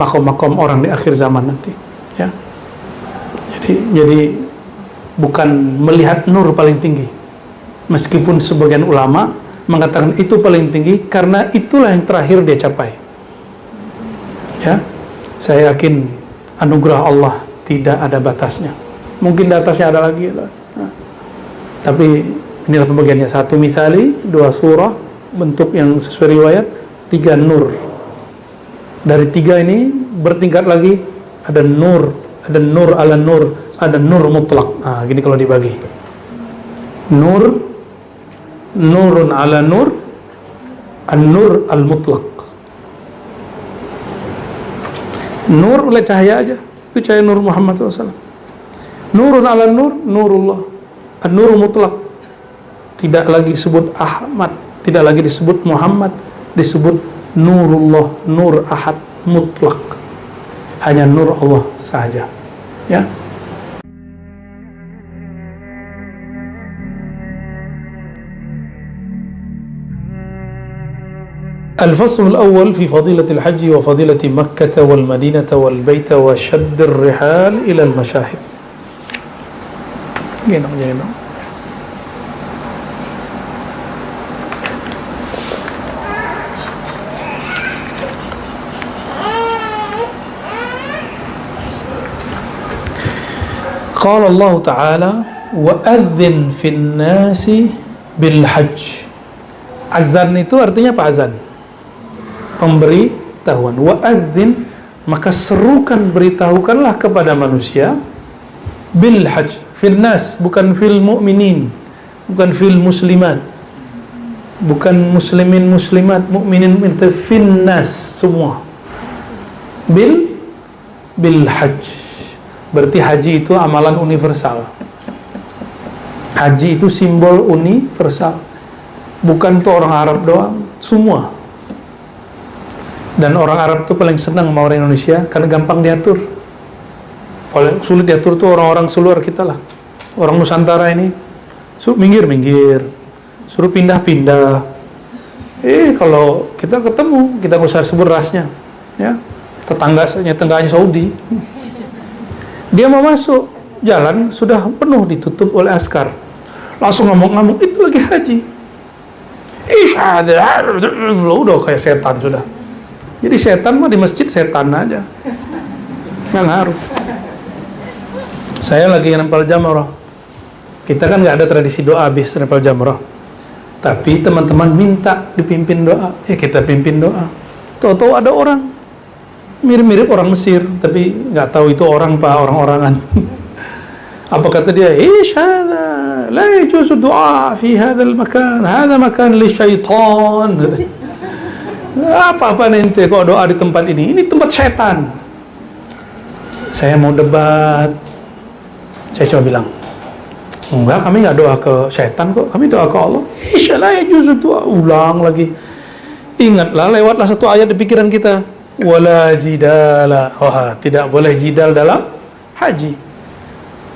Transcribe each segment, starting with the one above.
makom-makom orang di akhir zaman nanti, ya. Jadi bukan melihat nur paling tinggi, meskipun sebagian ulama mengatakan itu paling tinggi karena itulah yang terakhir dia capai, ya. Saya yakin anugerah Allah tidak ada batasnya, mungkin di atasnya ada lagi, tapi inilah pembagiannya. Satu misali, dua surah, bentuk yang sesuai riwayat, tiga nur. Dari tiga ini bertingkat lagi, ada nur ala nur, ada nur mutlak. Nah, gini kalau dibagi. Nurun ala nur, an-nur al-mutlak. Nur oleh cahaya aja, itu cahaya Nur Muhammad SAW. Nurun ala nur, nurullah, an-nur mutlak. Tidak lagi disebut Ahmad, tidak lagi disebut Muhammad, disebut Nurullah, Nur Ahad mutlak, hanya Nur Allah saja, ya. Al-fasl al-awwal fi fadilatil haji wa fadilati Makkah wal Madinah wal Bait wa shadd ar-rihal ila al-mashahid. Gini. Qala Allah Ta'ala wa adzin fin nasi bil hajj. Azan itu artinya apa? Azan, pemberi tahuan. Wa adzin, maka serukan, beritahukanlah kepada manusia, bil hajj, fil nas, bukan fil mu'minin, bukan fil muslimat, bukan muslimin muslimat, mu'minin, itu fil nas, semua. Bil hajj, berarti haji itu amalan universal. Haji itu simbol universal, bukan tuh orang Arab doang, semua. Dan orang Arab tuh paling senang sama orang Indonesia karena gampang diatur. Paling sulit diatur tuh orang-orang seluar kita lah. Orang Nusantara ini suruh minggir, suruh pindah-pindah. Kalau kita ketemu, kita nggak usah sebut rasnya, ya. Tetangganya Saudi. Dia mau masuk, jalan sudah penuh ditutup oleh askar. Langsung ngomong-ngomong, itu lagi haji. Udah kayak setan sudah. Jadi setan mah di masjid setan aja, nggak ngaruh. Saya lagi nempel jamrah. Kita kan nggak ada tradisi doa habis nempel jamrah. Tapi teman-teman minta dipimpin doa, ya kita pimpin doa. Tahu-tahu ada orang mirip-mirip orang Mesir, tapi nggak tahu itu orang apa orang-orangan. Apa kata dia? Hada la yajuzu du'a fi hadzal makan, hadza makan li syaitan. Apa nanti kok doa di tempat ini tempat setan. Saya mau debat, saya coba bilang, enggak, kami nggak doa ke setan kok, kami doa ke Allah. La yajuzu du'a. Ulang lagi, ingatlah, lewatlah satu ayat di pikiran kita, wala jidala. Wah, tidak boleh jidal dalam haji.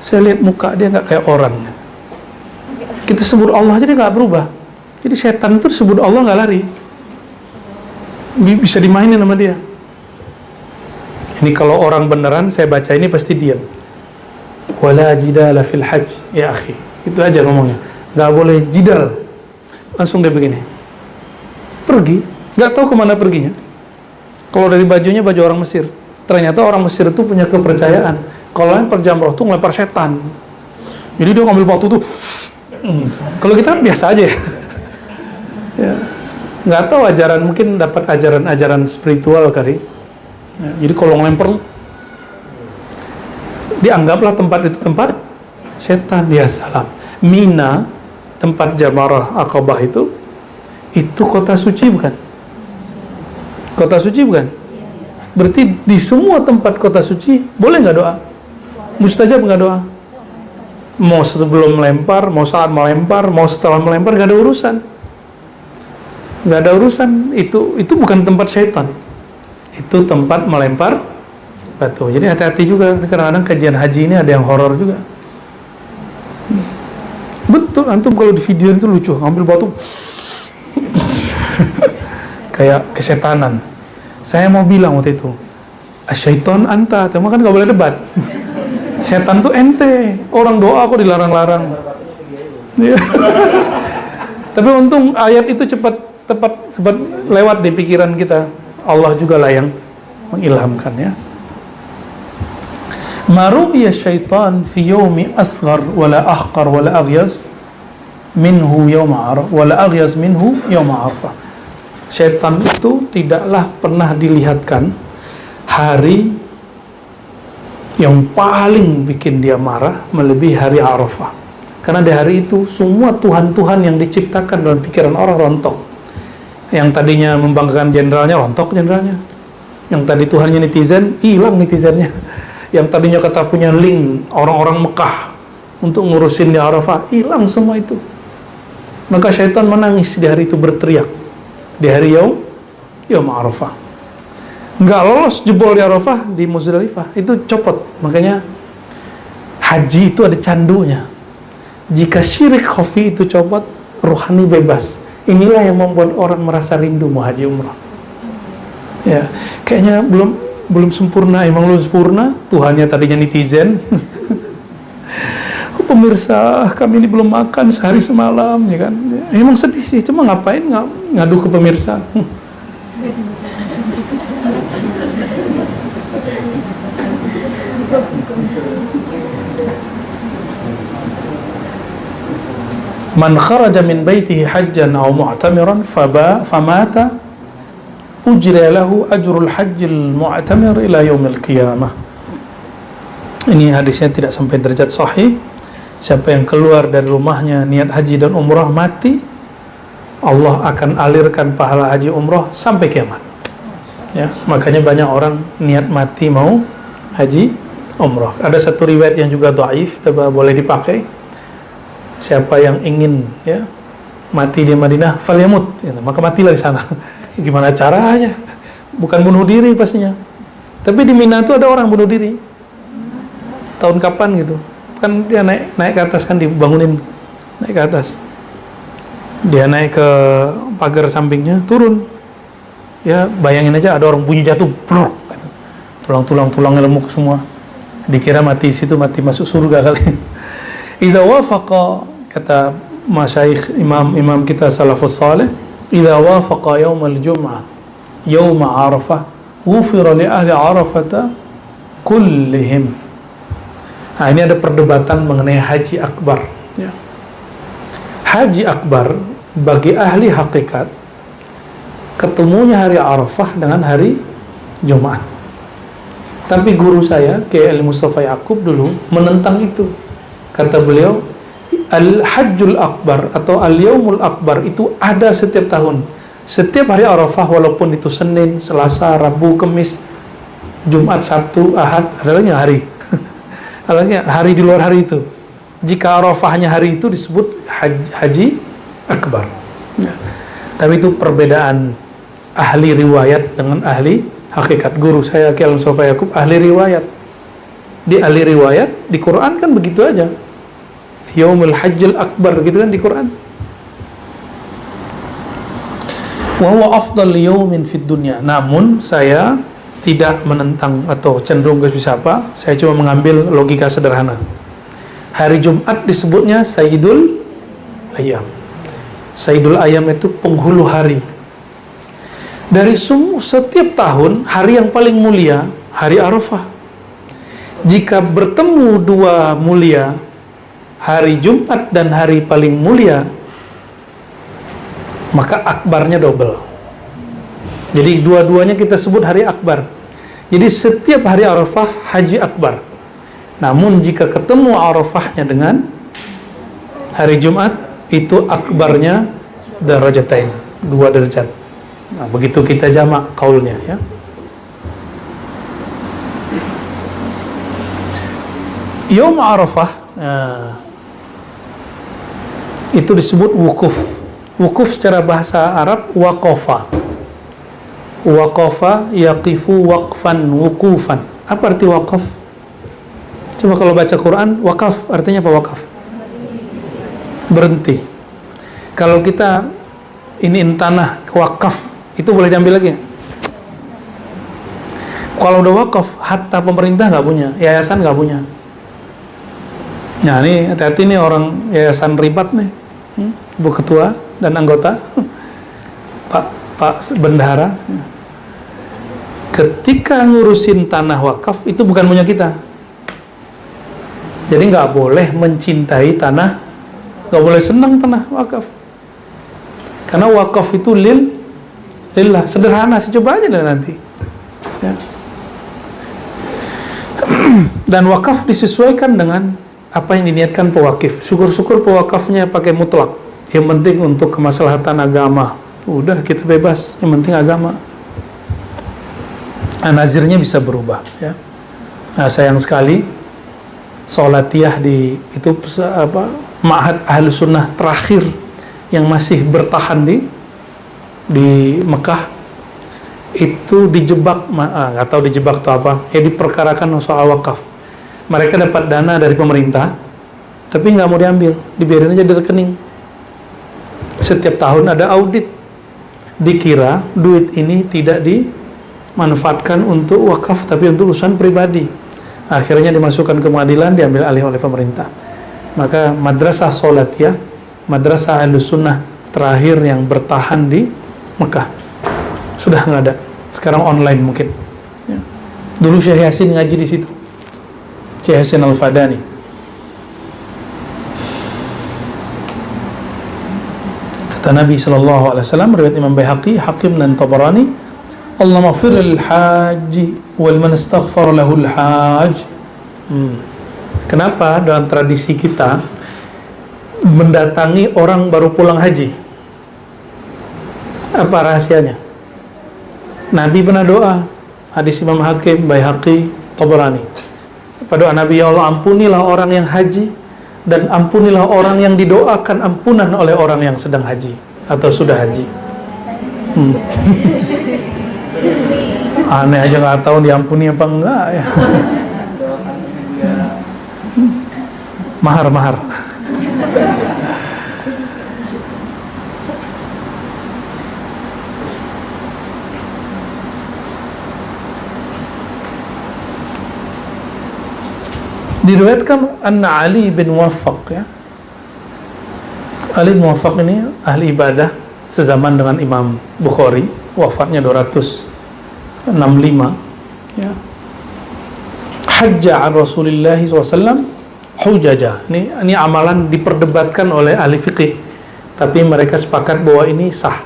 Saya lihat muka dia nggak kayak orang. Kita sebut Allah jadi nggak berubah. Jadi setan itu disebut Allah nggak lari. Bisa dimainin sama dia. Ini kalau orang beneran saya baca ini pasti diam. Wala jidala fil hajj ya akhi. Itu aja ngomongnya. Nggak boleh jidal. Langsung dia begini. Pergi. Nggak tahu kemana perginya. Kalau dari bajunya baju orang Mesir. Ternyata orang Mesir itu punya kepercayaan kalau lempar jamrah tuh ngelempar setan. Jadi dia ngambil batu tuh. Kalau kita biasa aja ya. Ya. Nggak tahu ajaran, mungkin dapat ajaran-ajaran spiritual kali. Ya, jadi kalau ngelempar dianggaplah tempat itu tempat setan. Ya salam. Mina, tempat Jamrah Aqabah itu kota suci bukan? Kota suci bukan? Berarti di semua tempat kota suci boleh nggak doa? Mustajab nggak doa? Mau sebelum melempar, mau saat melempar, mau setelah melempar, nggak ada urusan. Nggak ada urusan. Itu bukan tempat syaitan. Itu tempat melempar batu. Jadi hati-hati juga. Kadang-kadang kajian haji ini ada yang horor juga. Betul, antum kalau di video itu lucu, ngambil batu kayak kesetanan. Saya mau bilang waktu itu, Asyaiton anta, cuma kan nggak boleh debat. Setan tuh ente, orang doa kok dilarang-larang. Iya. Tapi untung ayat itu cepat lewat di pikiran kita. Allah juga lah yang mengilhamkan ya. Maru'ya syaitan fi yaumi asghar wala ahqar wala aghyaz minhu yauma arafah wala aghyaz minhu yauma arafah. Syaitan itu tidaklah pernah dilihatkan hari yang paling bikin dia marah melebihi hari Arafah. Karena di hari itu semua Tuhan-Tuhan yang diciptakan dalam pikiran orang rontok. Yang tadinya membanggakan jenderalnya, rontok jenderalnya. Yang tadi Tuhannya netizen, hilang netizennya. Yang tadinya kata punya link orang-orang Mekah untuk ngurusin di Arafah, hilang semua itu. Maka syaitan menangis di hari itu, berteriak di hari Yaum Arafah. Nggak lolos jebol di Arafah, di Muzdalifah itu copot. Makanya haji itu ada candunya. Jika syirik khafi itu copot, rohani bebas. Inilah yang membuat orang merasa rindu mau haji umrah. Ya, kayaknya belum sempurna. Emang belum sempurna. Tuhannya tadinya netizen. Pemirsa, kami ini belum makan sehari semalam, ya kan? Emang sedih sih, cuma ngapain ngadu ke pemirsa? Man kharaja min baitihi hajjan aw mu'tamiran famata ujra lahu ajrul hajjil mu'tamir ila yaumil qiyamah. Ini hadisnya tidak sampai derajat sahih. Siapa yang keluar dari rumahnya niat haji dan umrah mati, Allah akan alirkan pahala haji umrah sampai kiamat. Ya, makanya banyak orang niat mati mau haji umrah. Ada satu riwayat yang juga dhaif, tapi boleh dipakai. Siapa yang ingin ya mati di Madinah, falyamut, ya, maka matilah di sana. Gimana caranya? Bukan bunuh diri pastinya. Tapi di Mina itu ada orang bunuh diri. Tahun kapan gitu? Kan dia naik ke atas, kan dibangunin naik ke atas. Dia naik ke pagar sampingnya, turun. Ya bayangin aja ada orang bunyi jatuh, blok, gitu. Tulangnya lemuk semua. Dikira mati situ, mati masuk surga kali. Idza wafaqa, kata masyayikh imam kita salafus salih, idza wafaqa yaumal jum'ah yauma arafah ghufira li ahli arafata kullihim. Nah, ini ada perdebatan mengenai haji akbar ya. Haji akbar bagi ahli hakikat ketemunya hari Arafah dengan hari Jumat. Tapi guru saya Kiai Mustafa Yaqub dulu menentang itu. Kata beliau, Al-Hajjul Akbar atau Al-Yaumul Akbar itu ada setiap tahun. Setiap hari Arafah, walaupun itu Senin, Selasa, Rabu, Kamis, Jumat, Sabtu, Ahad, ada lagi hari. Ada lagi hari di luar hari itu. Jika Arafahnya hari itu disebut Haji Akbar. Ya. Tapi itu perbedaan ahli riwayat dengan ahli hakikat. Guru saya Kiai Mustafa Yaqub ahli riwayat. Di ahli riwayat di Quran kan begitu aja. Yaumul Hajjil Akbar gitu kan di Quran. Wa huwa afdal yaumin fid dunya. Namun saya tidak menentang atau cenderung ke siapa. Saya cuma mengambil logika sederhana. Hari Jumat disebutnya Sayyidul Ayyam. Sayyidul Ayyam itu penghulu hari. Dari setiap tahun hari yang paling mulia hari Arafah. Jika bertemu dua mulia, hari Jumat dan hari paling mulia, maka akbarnya double. Jadi dua-duanya kita sebut hari akbar. Jadi setiap hari Arafah haji akbar. Namun jika ketemu Arafahnya dengan hari Jumat, itu akbarnya darajatain, 2 derajat. Nah, begitu kita jamak kaulnya ya. Yaum Arafah itu disebut wukuf. Wukuf secara bahasa Arab waqafa. Waqafa yaqifu waqfan wukufan. Apa arti waqaf? Coba kalau baca Quran, waqaf artinya apa waqaf? Berhenti. Kalau kita ini tanah wakaf, itu boleh diambil lagi. Kalau udah wakaf, hatta pemerintah nggak punya, yayasan nggak punya. Nah ini hati-hati nih orang yayasan ribat nih, Bu Ketua dan anggota, Pak Bendahara. Ketika ngurusin tanah wakaf itu bukan punya kita. Jadi nggak boleh mencintai tanah, nggak boleh senang tanah wakaf. Karena wakaf itu lillah, sederhana sih, coba aja deh nanti. Ya. Dan wakaf disesuaikan dengan apa yang diniatkan pewakif. Syukur-syukur pewakafnya pakai mutlak. Yang penting untuk kemaslahatan agama. Udah kita bebas, yang penting agama. Nazirnya bisa berubah. Ya. Nah, sayang sekali Sholatiyah di itu Ma'had Ahlus Sunnah terakhir yang masih bertahan di Mekah itu dijebak, nggak tahu dijebak atau apa, diperkarakan soal wakaf. Mereka dapat dana dari pemerintah, tapi nggak mau diambil, dibiarin aja di rekening. Setiap tahun ada audit, dikira duit ini tidak dimanfaatkan untuk wakaf, tapi untuk urusan pribadi. Akhirnya dimasukkan ke pengadilan, diambil alih oleh pemerintah. Maka madrasah Sholatiyah, madrasah Ahlus Sunnah terakhir yang bertahan di Mekah sudah nggak ada. Sekarang online mungkin. Ya. Dulu Syekh Yasin ngaji di situ. Syekh Yasin Al-Fadani. Kata Nabi sallallahu alaihi wasallam, riwayat Imam Baihaqi, Hakim dan Tabarani, Allahumma ighfir lil haji wal man istaghfar lahul haj. Kenapa dalam tradisi kita mendatangi orang baru pulang haji? Apa rahasianya? Nabi pernah doa, hadis Imam Hakim, Baihaqi, Tabarani. Pada doa Nabi, ya Allah ampunilah orang yang haji dan ampunilah orang yang didoakan ampunan oleh orang yang sedang haji atau sudah haji. Aneh aja, nggak tahu diampuni apa enggak ya. Mahar. Diriwayatkan anna Ali bin Muwaffaq, ya. Ali bin Muwaffaq ini ahli ibadah sezaman dengan Imam Bukhari, wafatnya 265, ya. Hajja an Rasulillah SAW hujaja. Ini amalan diperdebatkan oleh ahli fikih, tapi mereka sepakat bahwa ini sah.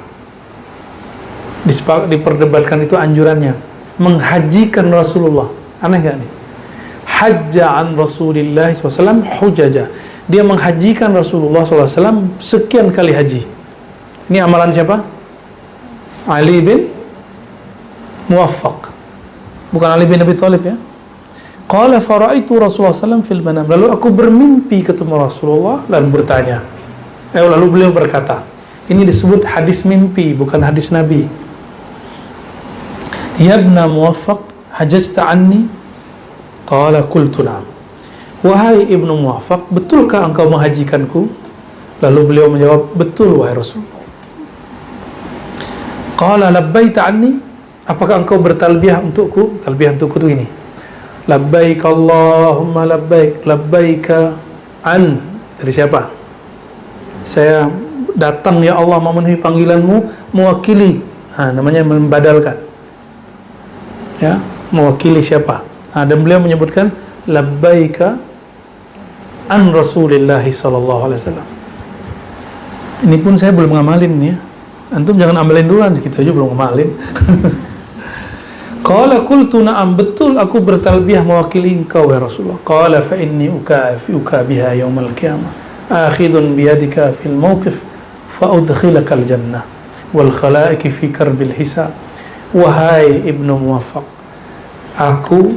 Diperdebatkan itu anjurannya, menghajikan Rasulullah. Aneh gak nih? Hajja an Rasulillah SAW hujaja. Dia menghajikan Rasulullah SAW sekian kali haji. Ini amalan siapa? Ali bin Muwaffaq, bukan Ali bin Abi Thalib, ya. Qala faraitu Rasulullah SAW fil manam. Lalu aku bermimpi ketemu Rasulullah dan bertanya. Lalu beliau berkata, ini disebut hadis mimpi, bukan hadis Nabi. Ya ibna Muwaffaq, hajajta anni? Qala qultu na'am. Wahai ibnu Muwaffaq, betulkah engkau menghajikanku? Lalu beliau menjawab, betul wahai Rasul. Qala labbaita anni? Apakah engkau bertalbiyah untukku? Talbiyah untukku itu ini. Labbaik Allahumma labbaik, labbaika an. Dari siapa? Saya datang ya Allah memenuhi panggilanmu, mewakili. Namanya membadalkan. Ya, mewakili siapa? Dan beliau menyebutkan labbaika an Rasulillah sallallahu alaihi wasallam. Ini pun saya belum ngamalin ya. Antum jangan amalin duluan, kita aja belum ngamalin. Qala qultu na'am, betul aku bertalbiyah mewakili engkau ya Rasulullah. Qala fa inni ukafiuka biha yaumal qiyamah. Akhidun biyadika fil mawqif fa udkhilaka al jannah wal khalaiqi fi karbil hisab. Wahai ibnu Muwaffaq, aku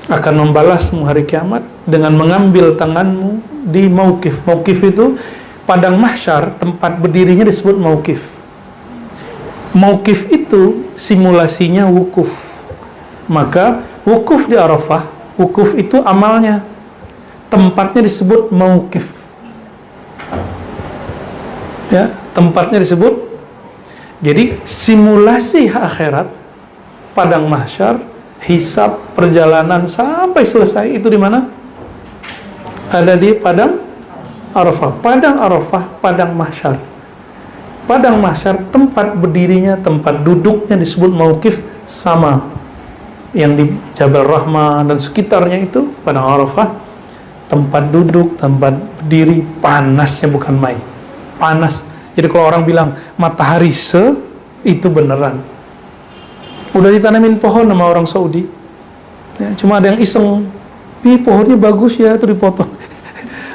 akan membalasmu hari kiamat dengan mengambil tanganmu di mauqif. Mauqif itu padang mahsyar, tempat berdirinya disebut mauqif. Mauqif itu simulasinya wukuf. Maka wukuf di Arafah, wukuf itu amalnya, tempatnya disebut mauqif. Ya, tempatnya disebut. Jadi simulasi akhirat, padang mahsyar hisab perjalanan sampai selesai itu di mana? Ada di padang Arafah. Padang Arafah, padang mahsyar. Padang mahsyar tempat berdirinya, tempat duduknya disebut mauqif sama. Yang di Jabal Rahmah dan sekitarnya itu padang Arafah, tempat duduk, tempat berdiri, panasnya bukan main. Panas. Jadi kalau orang bilang matahari itu beneran. Udah ditanamin pohon sama orang Saudi. Ya, cuma ada yang iseng, ih pohonnya bagus ya, itu dipotong.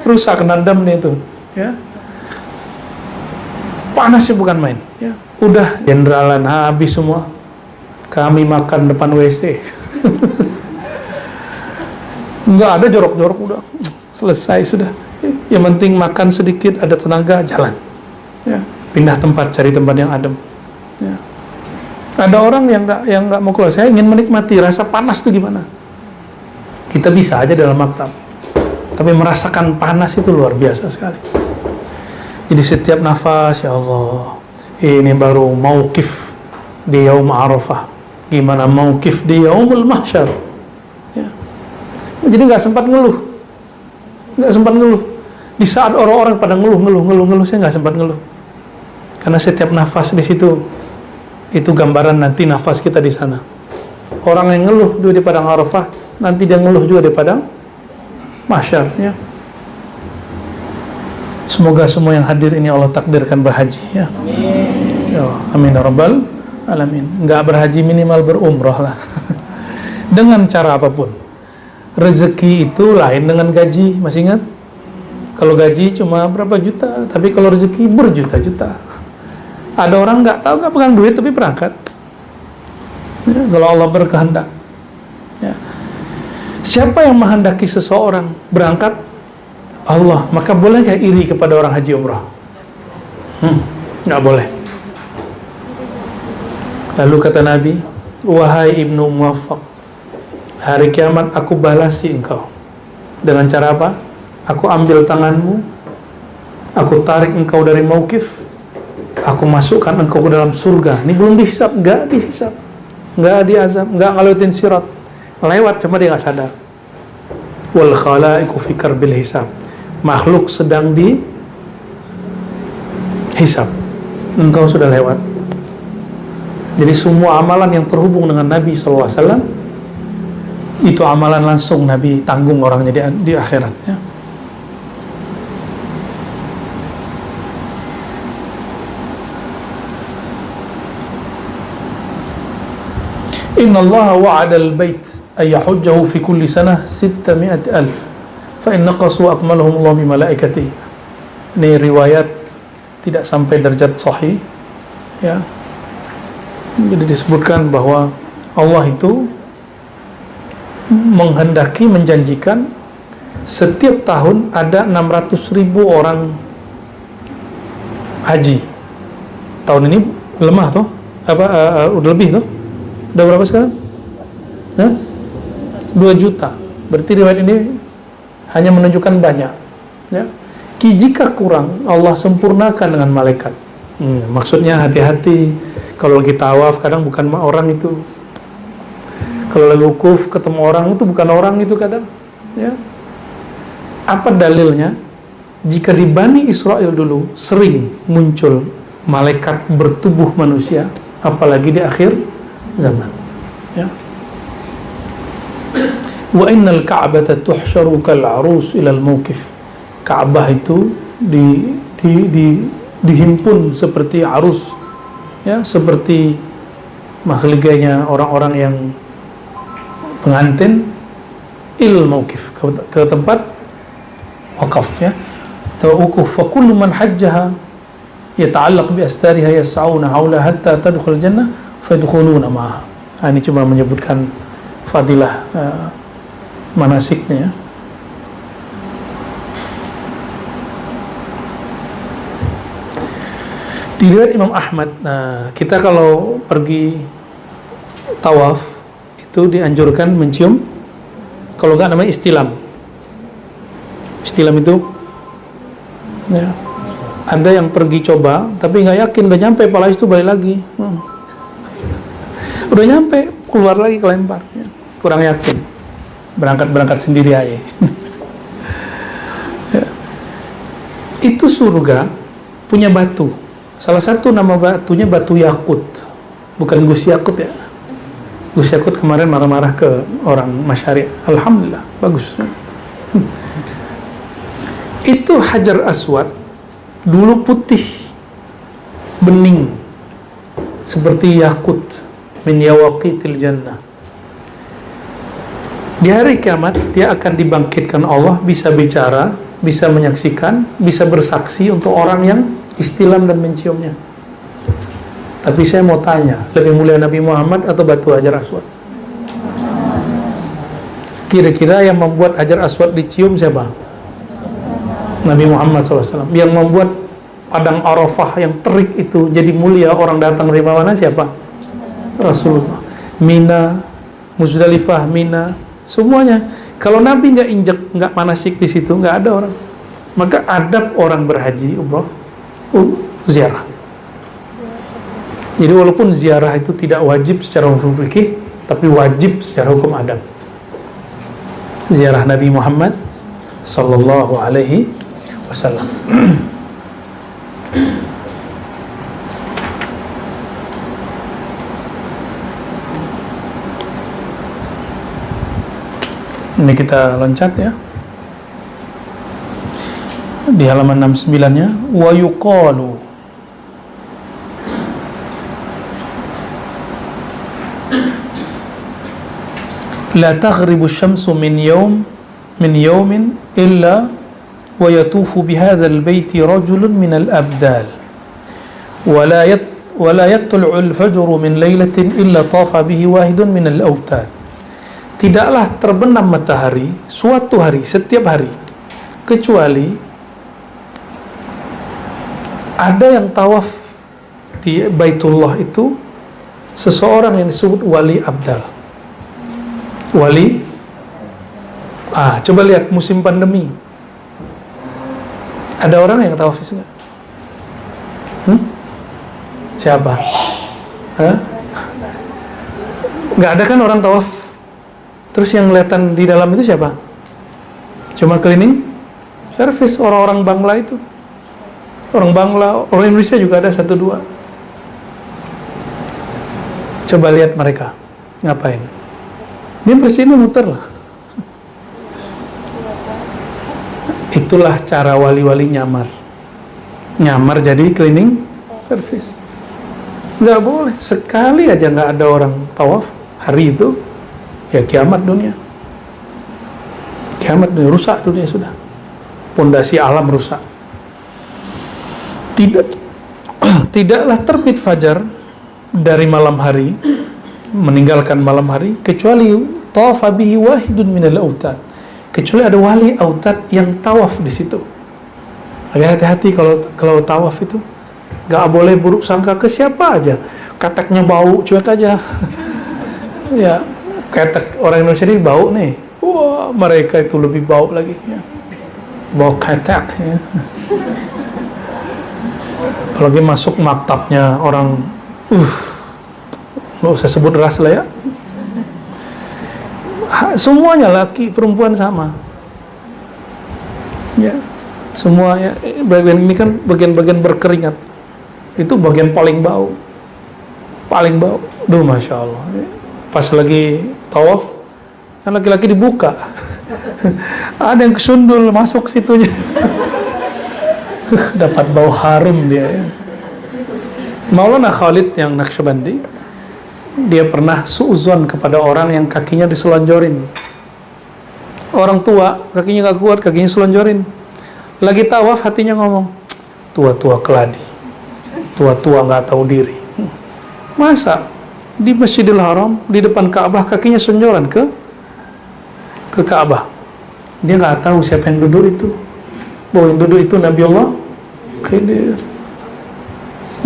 Rusak, nadam nih itu. Ya. Panasnya bukan main. Ya. Udah jendralan habis semua. Kami makan depan WC. Nggak ada jorok-jorok, udah selesai sudah. Yang penting makan sedikit, ada tenaga, jalan. Ya. Pindah tempat, cari tempat yang adem. Ya. Ada orang yang nggak mau keluar. Saya ingin menikmati rasa panas itu gimana. Kita bisa aja dalam maktab, tapi merasakan panas itu luar biasa sekali. Jadi setiap nafas, ya Allah, ini baru mauqif di Yaum Arafah. Gimana mauqif di Yaumul Mahsyar? Ya. Jadi nggak sempat ngeluh, Di saat orang-orang pada ngeluh, saya nggak sempat ngeluh. Karena setiap nafas di situ itu gambaran nanti nafas kita di sana. Orang yang ngeluh di padang Arafah, nanti dia ngeluh juga di padang mahsyar. Ya. Semoga semua yang hadir ini Allah takdirkan berhaji. Ya. Amin. Ya, amin ya rabbal alamin. Nggak berhaji minimal berumrah lah. Dengan cara apapun. Rezeki itu lain dengan gaji. Masih ingat? Kalau gaji cuma berapa juta, tapi kalau rezeki berjuta-juta. Ada orang nggak tahu, nggak pegang duit tapi berangkat. Ya, kalau Allah berkehendak. Ya. Siapa yang menghendaki seseorang berangkat? Allah. Maka boleh nggak iri kepada orang haji umrah? Nggak boleh. Lalu kata Nabi, wahai ibnu muwaffaq, hari kiamat aku balasi engkau. Dengan cara apa? Aku ambil tanganmu, aku tarik engkau dari mauqif, aku masukkan engkau ke dalam surga. Ini belum dihisab, nggak dihisab, nggak diazab, nggak ngelewatin sirat, lewat cuma dia nggak sadar. Wal khalaiqu fi karbil hisab, makhluk sedang dihisab, engkau sudah lewat. Jadi semua amalan yang terhubung dengan Nabi SAW itu amalan langsung Nabi tanggung orangnya di akhirat. Ya. Inna Allah wa'ada al-bait ay yahujjahu fi kulli sanah 600,000 fa in naqasu akmalahum Allah bi malaikatihi. Ini riwayat tidak sampai derajat sahih. Ya. Jadi disebutkan bahwa Allah itu menghendaki, menjanjikan setiap tahun ada 600,000 orang haji. Tahun ini lemah toh? Udah lebih toh? Udah berapa sekarang? 2 juta. Berarti riwayat ini hanya menunjukkan banyak. Ya. Jika kurang, Allah sempurnakan dengan malaikat. Maksudnya hati-hati. Kalau lagi tawaf, kadang bukan orang itu. Kalau lagi wukuf, ketemu orang itu bukan orang itu kadang. Ya. Apa dalilnya? Jika di Bani Israel dulu sering muncul malaikat bertubuh manusia, apalagi di akhir zaman. Ya. Wa innal ka'bata tuhsyaru kal arus ilal mauqif. Ka'bah itu dihimpun seperti arus, ya, seperti mahliganya orang-orang yang pengantin il mauqif, ke tempat wakaf, ya, tawukuf. Fa kullu man hajjaha yata'allaq bi astariha yas'auna haula hatta tadkhul jannah fayadkhuluna ma'aha. Ini cuma menyebutkan fadilah manasiknya, ya. Di riwayat Imam Ahmad, kita kalau pergi tawaf itu dianjurkan mencium, kalau nggak namanya istilam. Istilam itu, ya, ada yang pergi coba tapi nggak yakin, udah nyampe pala itu balik lagi, udah nyampe keluar lagi kelempar. Ya. kurang yakin. Berangkat sendiri aja. Ya. Itu surga punya batu. Salah satu nama batunya batu yakut. Bukan Gus Yakut ya. Gus Yakut kemarin marah-marah ke orang Masyari'. Alhamdulillah, bagus. Itu Hajar Aswad dulu putih, bening, seperti yakut min yawaqitil jannah. Di hari kiamat dia akan dibangkitkan Allah, bisa bicara, bisa menyaksikan, bisa bersaksi untuk orang yang istilam dan menciumnya. Tapi saya mau tanya, lebih mulia Nabi Muhammad atau batu Hajar Aswad? Kira-kira yang membuat Hajar Aswad dicium siapa? Nabi Muhammad SAW. Yang membuat padang Arafah yang terik itu jadi mulia, orang datang dari mana siapa? Rasulullah. Mina, Muzdalifah, Mina, semuanya. Kalau Nabi nggak injek, nggak manasik di situ, nggak ada orang. Maka adab orang berhaji umrah, ziarah. Jadi walaupun ziarah itu tidak wajib secara hukum fikih, tapi wajib secara hukum adab. Ziarah Nabi Muhammad sallallahu alaihi wasallam. Ini kita loncat ya. Di halaman 69-nya, wa yuqalu la taghribu syamsu min yawmin illa wa yatufu bihadha al-bayti rajulun min al-abdal wa la yatlu'u al-fajru min laylatin illa tafa bihi wahidun min al-awtad. Tidaklah terbenam matahari suatu hari, setiap hari, kecuali ada yang tawaf di Baitullah itu seseorang yang disebut wali abdal. Wali, coba lihat musim pandemi, ada orang yang tawaf itu nggak? Siapa? Nggak ada kan orang tawaf. Terus yang kelihatan di dalam itu siapa? Cuma cleaning service, orang-orang Bangla itu. Orang Bangla, orang Indonesia juga ada 1-2. Coba lihat mereka ngapain. Dia bersihin muter lah. Itulah cara wali-wali nyamar. Nyamar jadi cleaning service. Nggak boleh. Sekali aja nggak ada orang tawaf hari itu, ya kiamat dunia. Kiamat dunia, rusak dunia sudah. Pondasi alam rusak. Tidaklah terbit fajar dari malam hari, meninggalkan malam hari, kecuali tawafa bihi wahidun minal autad, kecuali ada wali autad yang tawaf di situ. Agak hati-hati kalau tawaf itu, nggak boleh buruk sangka ke siapa aja. Keteknya bau, cuek aja. Ya, ketek orang Indonesia ini bau nih. Wah, mereka itu lebih bau lagi. Ya. Bau ketek. Ya. Apalagi masuk maktabnya orang, nggak usah sebut ras lah ya. Semuanya laki perempuan sama. Ya, semua ya, bagian ini kan bagian-bagian berkeringat. Itu bagian paling bau. Paling bau. Duh, Masya Allah. Pas lagi tawaf, kan laki-laki dibuka. Ada yang kesundul masuk situnya. Dapat bau harum dia. Maulana Khalid yang Naqsyabandi, dia pernah suuzon kepada orang yang kakinya diselonjorin. Orang tua, kakinya gak kuat, kakinya selonjorin. Lagi tawaf hatinya ngomong, tua-tua keladi, tua-tua gak tahu diri. Masa di Masjidil Haram, di depan Ka'bah, kakinya selonjoran ke Ka'bah. Dia gak tahu siapa yang duduk itu. Bahwa yang duduk itu Nabi Allah Khidir.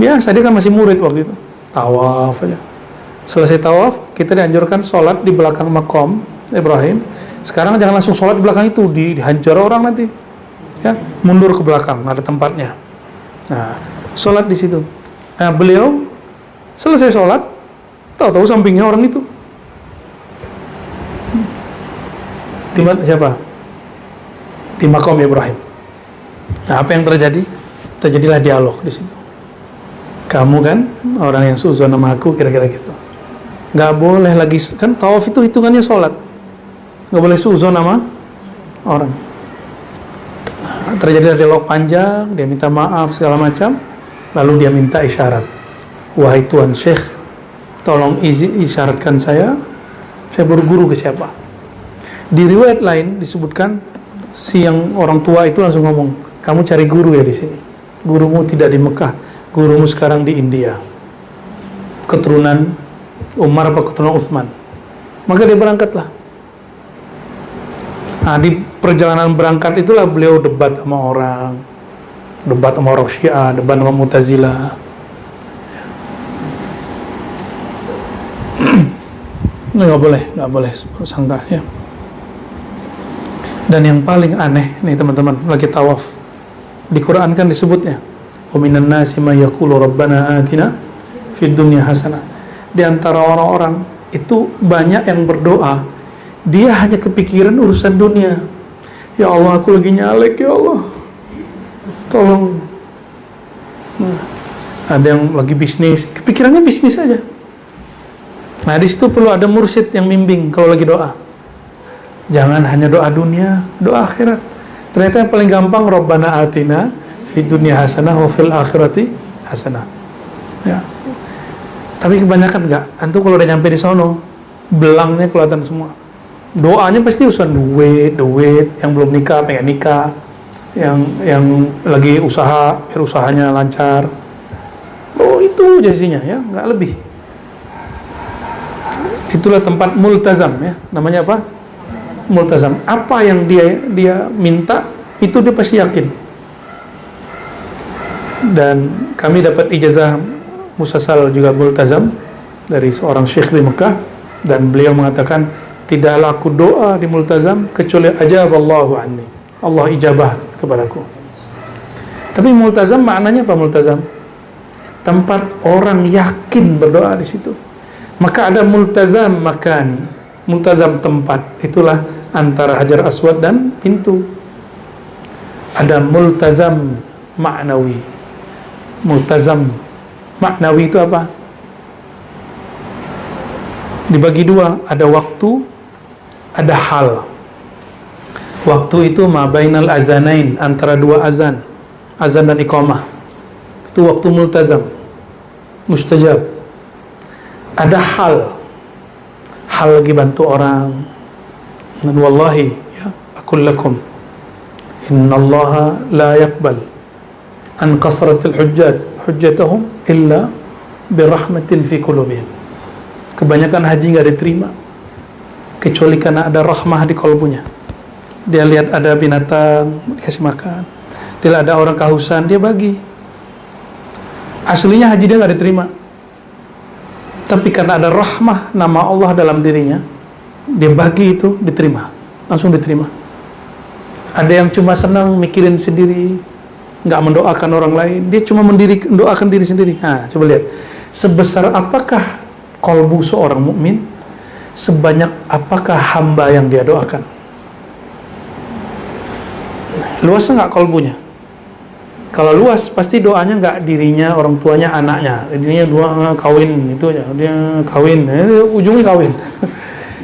Biasa, dia kan masih murid waktu itu. Tawaf aja. Selesai tawaf, kita dianjurkan sholat di belakang makom Ibrahim. Sekarang jangan langsung sholat di belakang itu, dihajar orang nanti. Ya, mundur ke belakang, ada tempatnya. Nah, sholat di situ. Nah, beliau selesai sholat, tahu-tahu sampingnya orang itu. Di mana siapa? Di makam Ibrahim. Nah, apa yang terjadi? Terjadilah dialog di situ. Kamu kan orang yang suzon sama aku, kira-kira gitu. Nggak boleh lagi, kan tawaf itu hitungannya sholat. Nggak boleh suzon sama orang. Nah, terjadi dialog panjang, dia minta maaf segala macam, lalu dia minta isyarat. Wahai Tuan Syekh, tolong isyaratkan saya berguru ke siapa. Di riwayat lain disebutkan si yang orang tua itu langsung ngomong, kamu cari guru ya di sini. Gurumu tidak di Mekah, gurumu sekarang di India. Keturunan Umar apa keturunan Utsman. Maka dia berangkatlah. Nah, di perjalanan berangkat itulah beliau debat sama orang Syiah, debat sama Mu'tazilah. Nggak boleh sangka ya. Dan yang paling aneh nih teman-teman, lagi tawaf di Quran kan disebutnya, wa minan nasi may yaqulu rabbana atina fid dunya hasanah. Di antara orang-orang itu banyak yang berdoa, dia hanya kepikiran urusan dunia. Ya Allah, aku lagi nyalek, ya Allah, tolong. Nah, ada yang lagi bisnis, kepikirannya bisnis aja. Nah, di situ perlu ada mursyid yang bimbing kalau lagi doa. Jangan hanya doa dunia, doa akhirat. Ternyata yang paling gampang, Rabbana atina fid dunya hasanah wa fil akhirati hasanah. Ya. Tapi kebanyakan enggak. Antum kalau udah nyampe di sono, belangnya kelihatan semua. Doanya pasti urusan duit, yang belum nikah pengen nikah, yang lagi usaha biar usahanya lancar. Oh, itu jadinya ya, enggak lebih. Itulah tempat multazam ya. Namanya apa? Multazam. Apa yang dia minta itu dia pasti yakin. Dan kami dapat ijazah musasal juga multazam dari seorang syekh di Mekah, dan beliau mengatakan, tidaklah aku doa di multazam kecuali ajaballahu anni. Allah ijabah kepadaku. Tapi multazam maknanya apa multazam? Tempat orang yakin berdoa di situ. Maka ada multazam makani, multazam tempat, itulah antara Hajar Aswad dan pintu. Ada multazam maknawi. Multazam maknawi itu apa? Dibagi dua, ada waktu, ada hal. Waktu itu ma bainal azanain, antara dua azan dan iqamah. Itu waktu multazam, mustajab. Ada hal lagi bantu orang. Dan wallahi ya, aqul lakum innallaha la yaqbal an kasratil hujjatahum illa birahmatin fi qulubihim. Kebanyakan haji nggak diterima kecuali karena ada rahmah di kalbunya. Dia lihat ada binatang dikasih makan, dia lihat ada orang kehausan, dia bagi. Aslinya haji dia nggak diterima, tapi karena ada rahmah nama Allah dalam dirinya, dia bagi, itu diterima, langsung diterima. Ada yang cuma senang mikirin sendiri, nggak mendoakan orang lain, dia cuma mendoakan diri sendiri. Nah, coba lihat, sebesar apakah kolbu seorang mukmin, sebanyak apakah hamba yang dia doakan. Luasnya nggak kolbunya? Kalau luas, pasti doanya nggak dirinya, orang tuanya, anaknya. Dirinya doa kawin, itu ya, dia kawin, ujungnya kawin.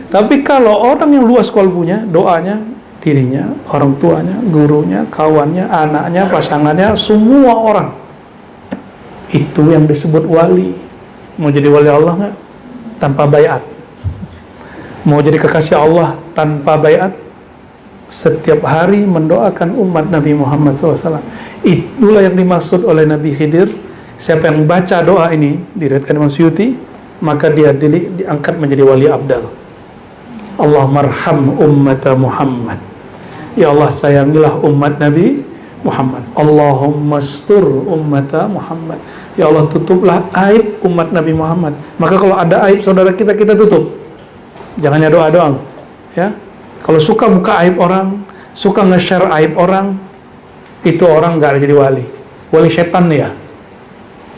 Tapi kalau orang yang luas kolbunya, doanya dirinya, orang tuanya, gurunya, kawannya, anaknya, pasangannya, semua orang. Itu yang disebut wali. Mau jadi wali Allah nggak? Tanpa bayat. Mau jadi kekasih Allah tanpa bayat? Setiap hari mendoakan umat Nabi Muhammad SAW. Itulah yang dimaksud oleh Nabi Khidir. Siapa yang baca doa ini, diriwayatkan Imam Suyuti, maka dia diangkat menjadi wali abdal. Allahummarham ummata Muhammad. Ya Allah, sayangilah umat Nabi Muhammad. Allahumma astur ummata Muhammad. Ya Allah, tutuplah aib umat Nabi Muhammad. Maka kalau ada aib saudara kita tutup. Jangan hanya doa doang, ya. Kalau suka buka aib orang, suka nge-share aib orang, itu orang nggak jadi wali. Wali setan ya.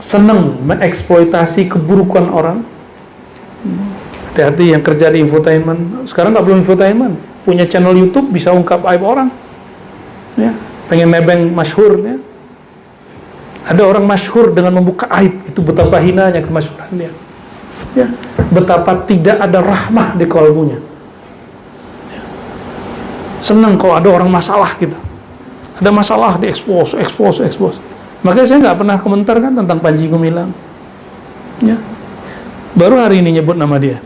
Senang mengeksploitasi keburukan orang. Hati-hati yang kerja di infotainment. Sekarang nggak perlu infotainment. punya channel YouTube bisa ungkap aib orang, ya, pengen nebeng masyhur, ya. Ada orang masyhur dengan membuka aib, itu betapa hinanya kemasyhuran dia, ya. Betapa tidak ada rahmah di kalbunya, ya. Senang kalau ada orang masalah gitu, ada masalah diekspos. Makanya saya nggak pernah komentar kan tentang Panji Gumilang, ya. Baru hari ini nyebut nama dia.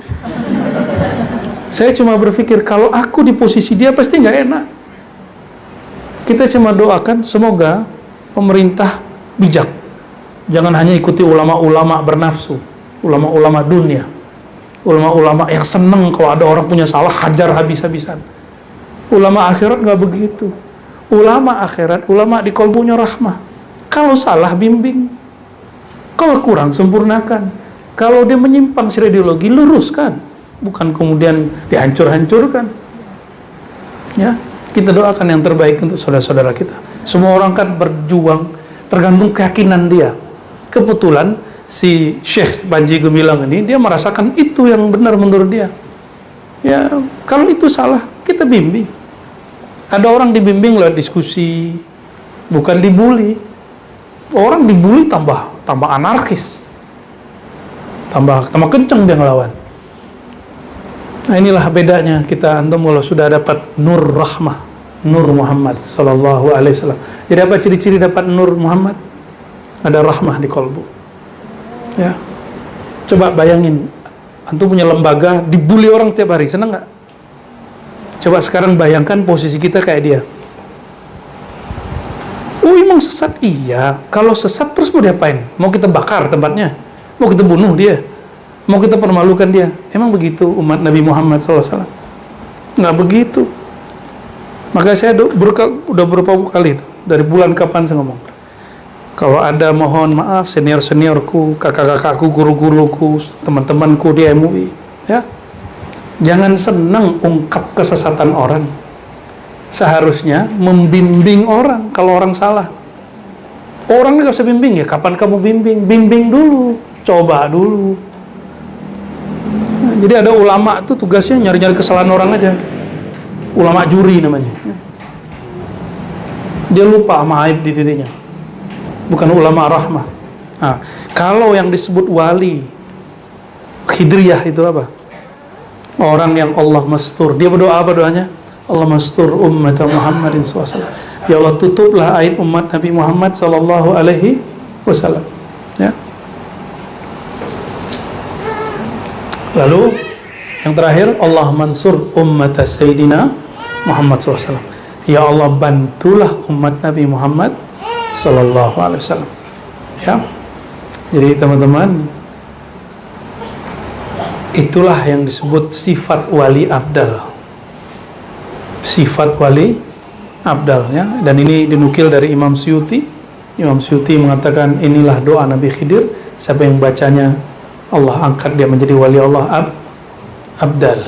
Saya cuma berpikir kalau aku di posisi dia pasti nggak enak. Kita cuma doakan semoga pemerintah bijak, jangan hanya ikuti ulama-ulama bernafsu, ulama-ulama dunia, ulama-ulama yang seneng kalau ada orang punya salah hajar habis-habisan. Ulama akhirat nggak begitu. Ulama akhirat, ulama di kolbunya rahmah. Kalau salah bimbing, kalau kurang sempurnakan, kalau dia menyimpang secara ideologi luruskan, bukan kemudian dihancur-hancurkan, ya. Kita doakan yang terbaik untuk saudara-saudara kita. Semua orang kan berjuang tergantung keyakinan dia. Kebetulan si Syekh Panji Gumilang ini dia merasakan itu yang benar menurut dia, ya. Kalau itu salah kita bimbing. Ada orang dibimbing lewat diskusi, bukan dibully. Orang dibully tambah anarkis, tambah kenceng dia ngelawan. Nah, inilah bedanya kita antum kalau sudah dapat nur rahmah, nur Muhammad sallallahu alaihi wasallam. Jadi apa ciri-ciri dapat nur Muhammad? Ada rahmah di kalbu, ya. Coba bayangin, antum punya lembaga dibully orang tiap hari, senang nggak? Coba sekarang bayangkan posisi kita kayak dia. Oh, emang sesat? Iya. Kalau sesat terus mau diapain? Mau kita bakar tempatnya? Mau kita bunuh dia? Mau kita permalukan dia? Emang begitu umat Nabi Muhammad SAW? Nggak begitu. Maka saya udah beberapa kali itu, dari bulan kapan saya ngomong, kalau ada mohon maaf senior-seniorku, kakak-kakakku, guru-guruku, teman-temanku di MUI, ya, jangan senang ungkap kesesatan orang. Seharusnya membimbing orang kalau orang salah. Orang nggak usah bimbing, ya kapan kamu bimbing? Bimbing dulu, coba dulu. Jadi ada ulama tuh tugasnya nyari-nyari kesalahan orang aja. Ulama juri namanya. Dia lupa sama aib di dirinya. Bukan ulama rahmah. Nah, kalau yang disebut wali Khidriyah itu apa? Orang yang Allah mastur. Dia berdoa apa doanya? Allah mastur ummat Muhammadin SAW. Ya Allah, tutuplah aib umat Nabi Muhammad sallallahu alaihi wasallam. Ya. Lalu yang terakhir, Allah mansur ummat Sayyidina Muhammad SAW. Ya Allah, bantulah umat Nabi Muhammad sallallahu alaihi wasallam. Ya. Jadi teman-teman, itulah yang disebut sifat wali abdal. Sifat wali abdal, ya. Dan ini dinukil dari Imam Suyuti. Imam Suyuti mengatakan inilah doa Nabi Khidir. Siapa yang bacanya Allah angkat dia menjadi wali Allah abdal.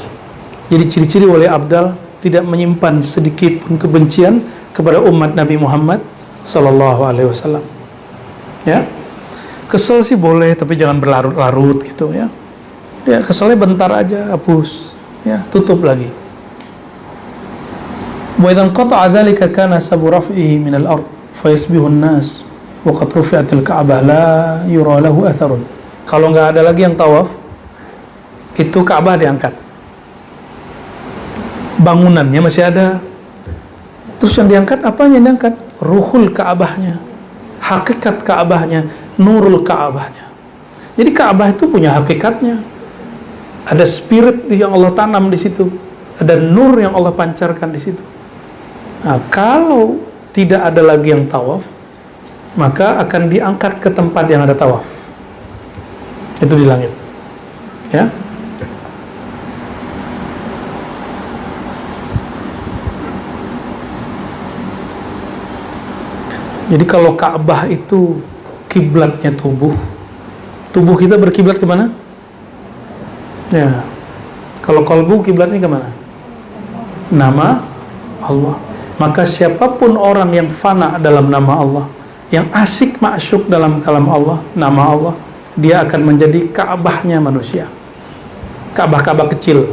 Jadi ciri-ciri wali abdal tidak menyimpan sedikit pun kebencian kepada umat Nabi Muhammad sallallahu alaihi wasallam. Ya. Kesel sih boleh, tapi jangan berlarut-larut gitu, ya. Ya, keselnya bentar aja, hapus, ya, tutup lagi. Wa idzan qata'a dzalika kana sabu raf'ihi min al-ard fa yasbihu an-nas wa qad rufi'atil ka'bah la yura lahu atharun. Kalau nggak ada lagi yang tawaf, itu Ka'bah diangkat. Bangunannya masih ada. Terus yang diangkat apanya yang diangkat? Ruhul Ka'bahnya, hakikat Ka'bahnya, nurul Ka'bahnya. Jadi Ka'bah itu punya hakikatnya. Ada spirit yang Allah tanam di situ, ada nur yang Allah pancarkan di situ. Nah, kalau tidak ada lagi yang tawaf, maka akan diangkat ke tempat yang ada tawaf. Itu di langit, ya. Jadi kalau Ka'bah itu kiblatnya tubuh kita berkiblat kemana? Ya. Kalau kalbu kiblatnya kemana? Nama Allah. Maka siapapun orang yang fana dalam nama Allah, yang asik masyuk dalam kalam Allah, nama Allah, dia akan menjadi Ka'bahnya manusia. Ka'bah-Ka'bah kecil.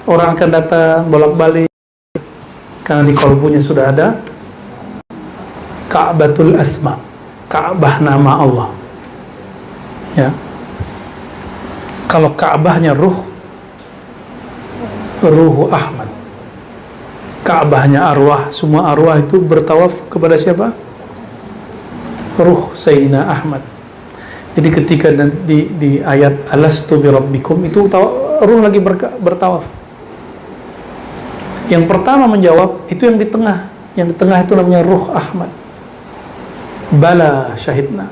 Orang akan datang bolak-balik karena di kalbunya sudah ada Ka'batul Asma, Ka'bah nama Allah. Ya. Kalau Ka'bahnya ruh Ahmad. Ka'bahnya arwah, semua arwah itu bertawaf kepada siapa? Ruh Sayyidina Ahmad. Jadi ketika di ayat alastu bi rabbikum itu ruh lagi bertawaf. Yang pertama menjawab itu yang di tengah. Yang di tengah itu namanya ruh Ahmad. Bala syahidna.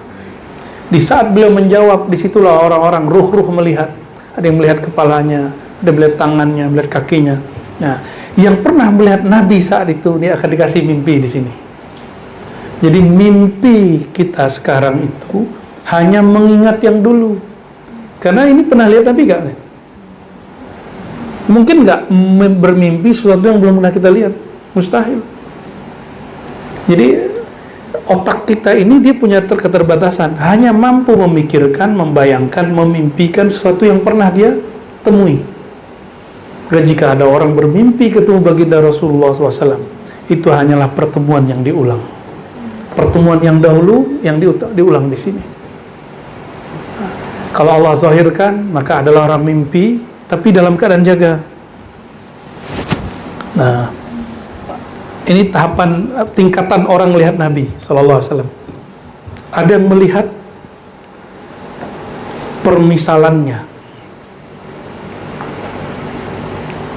Di saat beliau menjawab, disitulah orang-orang ruh-ruh melihat. Ada yang melihat kepalanya, ada yang melihat tangannya, melihat kakinya. Nah, yang pernah melihat Nabi saat itu dia akan dikasih mimpi di sini. Jadi mimpi kita sekarang itu hanya mengingat yang dulu. Karena ini pernah lihat Nabi gak? Mungkin gak bermimpi sesuatu yang belum pernah kita lihat. Mustahil. Jadi otak kita ini dia punya keterbatasan, hanya mampu memikirkan, membayangkan, memimpikan sesuatu yang pernah dia temui. Dan jika ada orang bermimpi ketemu baginda Rasulullah SAW, itu hanyalah pertemuan yang diulang. Pertemuan yang dahulu yang diulang di sini. Kalau Allah zahirkan, maka adalah orang mimpi, tapi dalam keadaan jaga. Nah, ini tingkatan orang melihat Nabi SAW. Ada yang melihat permisalannya.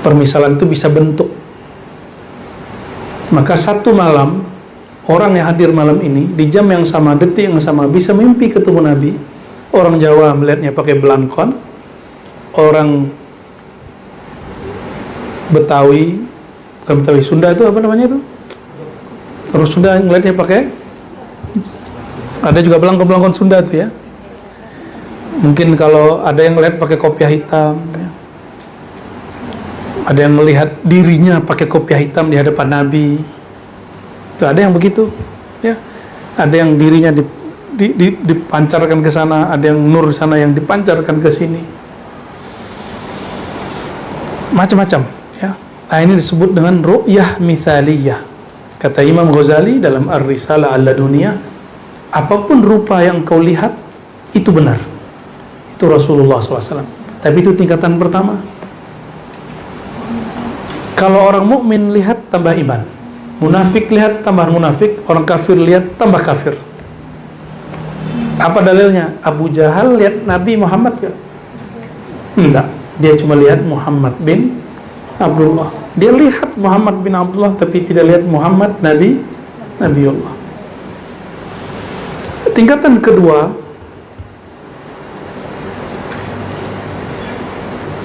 Permisalan itu bisa bentuk. Maka satu malam, orang yang hadir malam ini, di jam yang sama, detik yang sama, bisa mimpi ketemu Nabi. Orang Jawa melihatnya pakai belangkon. Orang Betawi, bukan Betawi, Sunda itu apa namanya itu? Terus Sunda ngeliatnya pakai, ada juga belangkon-belangkon Sunda itu ya. Mungkin kalau ada yang ngeliat pakai kopiah hitam ya. Ada yang melihat dirinya pakai kopiah hitam di hadapan Nabi. Itu ada yang begitu ya. Ada yang dirinya dipancarkan ke sana, ada yang nur sana yang dipancarkan ke sini. Macam-macam ya. Nah, ini disebut dengan ru'yah mithaliyah. Kata Imam Ghazali dalam Ar-Risalah Al-Laduniyah, apapun rupa yang kau lihat itu benar. Itu Rasulullah SAW. Tapi itu tingkatan pertama. Kalau orang mukmin lihat tambah iman, munafik lihat tambah munafik, orang kafir lihat tambah kafir. Apa dalilnya? Abu Jahal lihat Nabi Muhammad gak? Enggak. Dia cuma lihat Muhammad bin Abdullah. Dia lihat Muhammad bin Abdullah tapi tidak lihat Muhammad Nabiullah. Tingkatan kedua,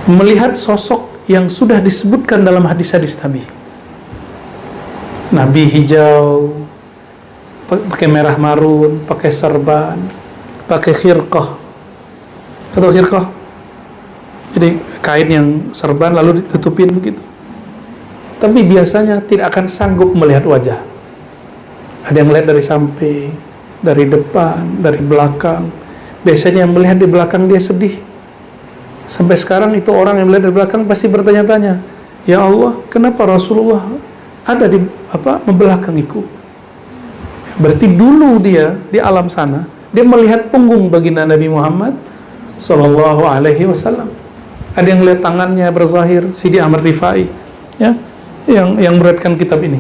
melihat sosok yang sudah disebutkan dalam hadis-hadis Nabi. Nabi hijau, pakai merah marun, pakai serban, pakai khirqah. Atau khirqah? Jadi kain yang serban lalu ditutupin begitu. Tapi biasanya tidak akan sanggup melihat wajah. Ada yang melihat dari samping, dari depan, dari belakang. Biasanya yang melihat di belakang dia sedih. Sampai sekarang itu orang yang melihat dari belakang pasti bertanya-tanya, ya Allah, kenapa Rasulullah ada di membelakangiku? Berarti dulu dia di alam sana dia melihat punggung baginda Nabi Muhammad Sallallahu Alaihi Wasallam. Ada yang melihat tangannya berzahir, Sidi Ahmad Rifai, ya, yang meriwayatkan kitab ini.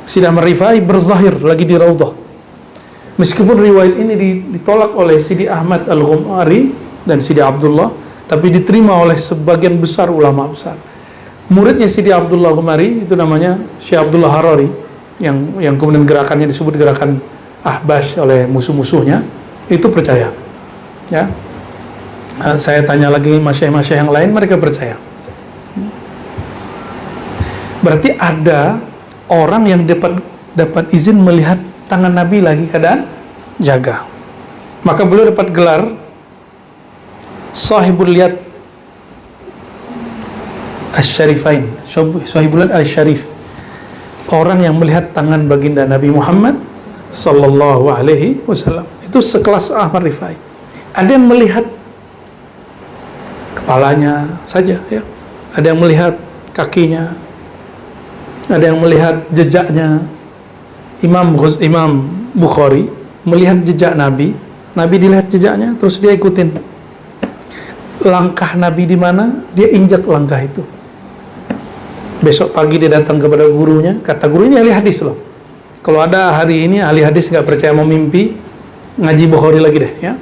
Sidi Ahmad Rifai berzahir lagi di Raudhah. Meskipun riwayat ini ditolak oleh Sidi Ahmad Al-Ghumari dan Sidi Abdullah, tapi diterima oleh sebagian besar ulama besar. Muridnya Sidi Abdullah Ghumari itu namanya Syekh Abdullah Harari, yang kemudian gerakannya disebut gerakan Ahbash oleh musuh-musuhnya, itu percaya. Ya, saya tanya lagi masyayikh-masyayikh yang lain, mereka percaya. Berarti ada orang yang dapat izin melihat tangan Nabi lagi keadaan jaga. Maka beliau dapat gelar Sahibul Yad Asy-Syarifain, Sahibul Yad Asy-Syarif. Orang yang melihat tangan baginda Nabi Muhammad Sallallahu Alaihi Wasallam. Itu sekelas Ahmad Rifai. Ada yang melihat kepalanya saja, ya. Ada yang melihat kakinya, Ada yang melihat jejaknya Imam Bukhari, melihat jejak Nabi dilihat jejaknya, terus dia ikutin langkah Nabi di mana, dia injak langkah itu. Besok pagi dia datang kepada gurunya, kata guru, ini ahli hadis loh. Kalau ada hari ini ahli hadis nggak percaya mau mimpi, ngaji Bukhari lagi deh ya.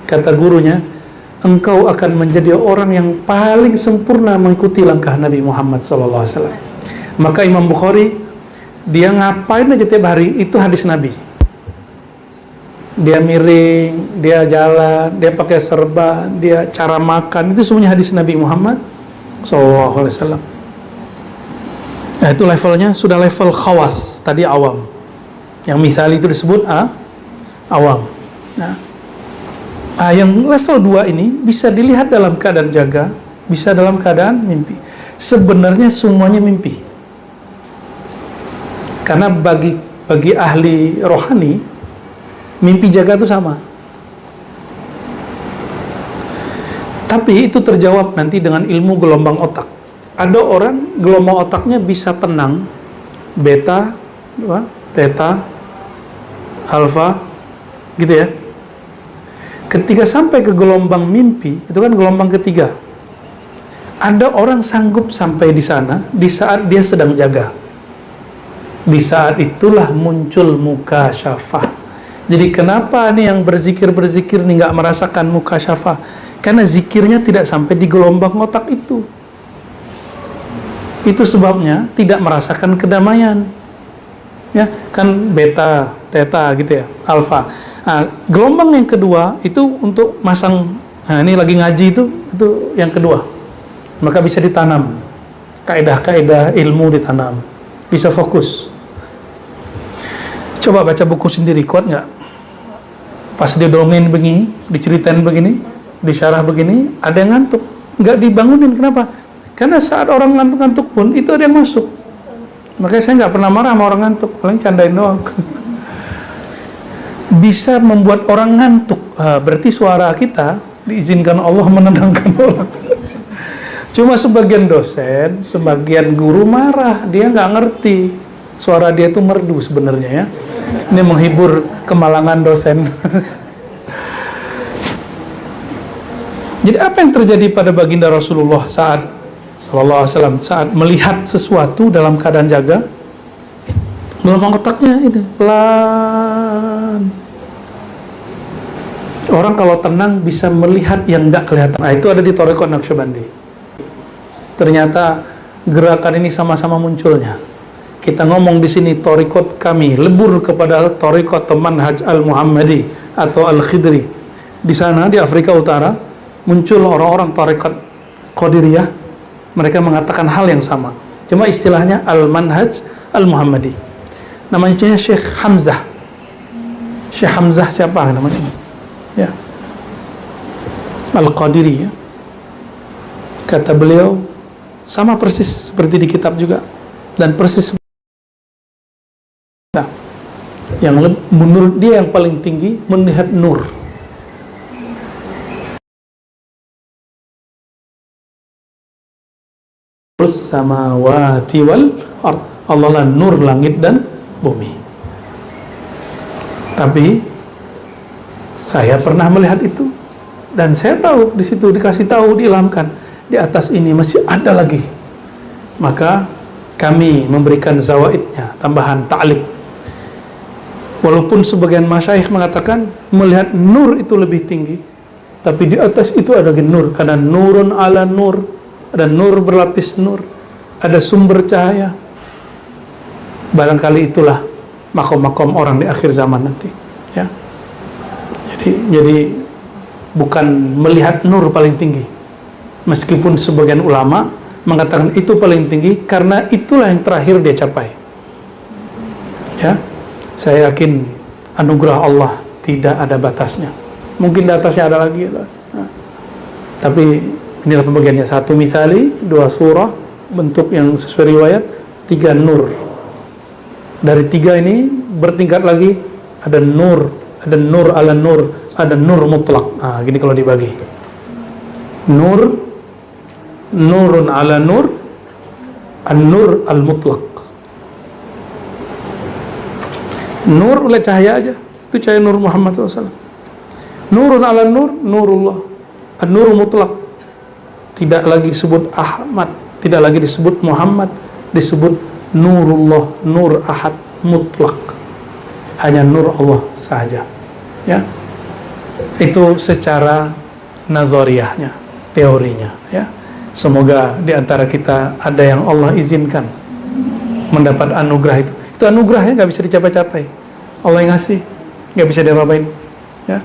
Kata gurunya, engkau akan menjadi orang yang paling sempurna mengikuti langkah Nabi Muhammad SAW. Maka Imam Bukhari, dia ngapain aja tiap hari, itu hadis Nabi. Dia miring, dia jalan, dia pakai serban, dia cara makan, itu semuanya hadis Nabi Muhammad SAW. Nah itu levelnya sudah level khawas, tadi awam. Yang misal itu disebut awam. Nah, yang level 2 ini bisa dilihat dalam keadaan jaga, bisa dalam keadaan mimpi. Sebenarnya semuanya mimpi. Karena bagi ahli rohani, mimpi jaga itu sama. Tapi itu terjawab nanti dengan ilmu gelombang otak. Ada orang gelombang otaknya bisa tenang, beta, theta, alfa, gitu ya. Ketika sampai ke gelombang mimpi, itu kan gelombang ketiga. Ada orang sanggup sampai di sana di saat dia sedang jaga. Di saat itulah muncul mukasyafah. Jadi kenapa nih yang berzikir nih nggak merasakan mukasyafah? Karena zikirnya tidak sampai di gelombang otak itu. Itu sebabnya tidak merasakan kedamaian. Ya, kan beta, theta gitu ya, alfa. Nah, gelombang yang kedua itu untuk masang, nah ini lagi ngaji itu yang kedua. Maka bisa ditanam. Kaidah-kaidah ilmu ditanam. Bisa fokus. Coba baca buku sendiri, kuat nggak? Pas dia dongeng begini, diceritain begini, disyarah begini, ada yang ngantuk. Nggak dibangunin, kenapa? Karena saat orang ngantuk-ngantuk pun, itu ada yang masuk. Makanya saya nggak pernah marah sama orang ngantuk, paling candain doang. Bisa membuat orang ngantuk, berarti suara kita diizinkan Allah menenangkan orang. Cuma sebagian dosen, sebagian guru marah, dia nggak ngerti. Suara dia itu merdu sebenarnya ya. Ini menghibur kemalangan dosen. Jadi apa yang terjadi pada baginda Rasulullah saat Sallallahu Alaihi Wasallam saat melihat sesuatu dalam keadaan jaga, gelombang otaknya itu pelan. Orang kalau tenang bisa melihat yang nggak kelihatan. Nah, itu ada di Thariqat Naqsyabandi. Ternyata gerakan ini sama-sama munculnya. Kita ngomong di sini Thariqat kami lebur kepada Thariqat Manhaj Al-Muhammadi atau Al-Khidri. Di sana di Afrika Utara muncul orang-orang Thariqat Qadiriyah. Mereka mengatakan hal yang sama. Cuma istilahnya Al-Manhaj Al-Muhammadi. Namanya Syekh Hamzah. Syekh Hamzah siapa namanya? Ya. Al-Qadiri ya. Kata beliau sama persis seperti di kitab juga. Dan persis yang menurut dia yang paling tinggi melihat nur. Samawati wal ard. Allah lah nur langit dan bumi. Tapi saya pernah melihat itu dan saya tahu di situ dikasih tahu, diilhamkan di atas ini masih ada lagi. Maka kami memberikan zawaidnya, tambahan ta'liq. Walaupun sebagian masyayikh mengatakan melihat nur itu lebih tinggi, tapi di atas itu ada lagi nur, karena nurun ala nur. Ada nur berlapis nur, ada sumber cahaya. Barangkali itulah makom-makom orang di akhir zaman nanti. Ya. Jadi bukan melihat nur paling tinggi. Meskipun sebagian ulama mengatakan itu paling tinggi karena itulah yang terakhir dia capai. Ya, saya yakin anugerah Allah tidak ada batasnya. Mungkin di atasnya ada lagi. Nah, tapi inilah pembagiannya. 1 misali, 2 surah, bentuk yang sesuai riwayat, 3 nur. Dari 3 ini bertingkat lagi, ada nur ala nur, ada nur mutlak. Nah, gini kalau dibagi. Nur, nurun ala nur, An-nur al-mutlaq. Nur oleh cahaya aja, itu cahaya Nur Muhammad SAW. Nurun ala nur, nurullah. An-nur mutlaq. Tidak lagi disebut Ahmad, tidak lagi disebut Muhammad, disebut nurullah, nur ahad mutlaq. Hanya nur Allah saja. Ya. Itu secara nazariyahnya, teorinya, ya. Semoga di antara kita ada yang Allah izinkan mendapat anugerah itu. Itu anugerahnya nggak bisa dicapai-capai. Allah yang ngasih, nggak bisa diapa-apain. Ya.